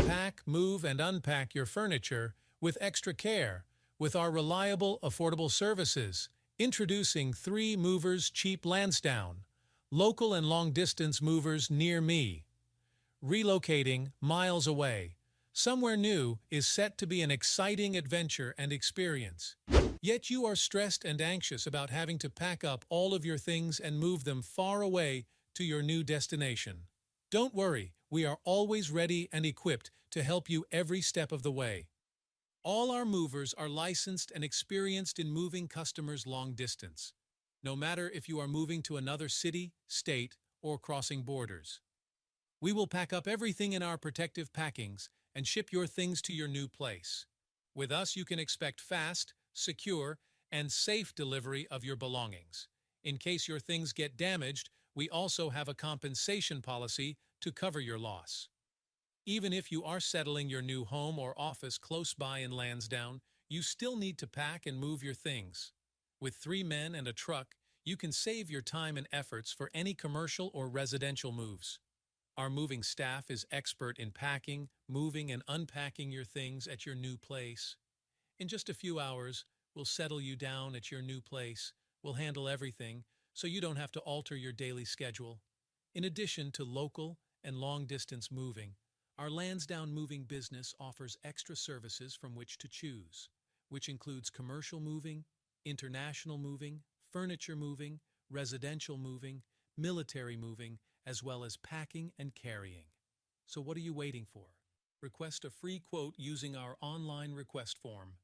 Pack, move, and unpack your furniture with extra care with our reliable, affordable services. Introducing 3 Movers Cheap Lansdowne, local and long-distance movers near me. Relocating miles away. Somewhere new is set to be an exciting adventure and experience. Yet you are stressed and anxious about having to pack up all of your things and move them far away to your new destination. Don't worry, we are always ready and equipped to help you every step of the way. All our movers are licensed and experienced in moving customers long distance, no matter if you are moving to another city, state, or crossing borders. We will pack up everything in our protective packings and ship your things to your new place. With us, you can expect fast, secure, and safe delivery of your belongings. In case your things get damaged, we also have a compensation policy to cover your loss. Even if you are settling your new home or office close by in Lansdowne, you still need to pack and move your things. With 3 men and a truck, you can save your time and efforts for any commercial or residential moves. Our moving staff is expert in packing, moving, and unpacking your things at your new place. In just a few hours, we'll settle you down at your new place. We'll handle everything, so you don't have to alter your daily schedule. In addition to local and long-distance moving, our Lansdowne moving business offers extra services from which to choose, which includes commercial moving, international moving, furniture moving, residential moving, military moving, as well as packing and carrying. So what are you waiting for? Request a free quote using our online request form.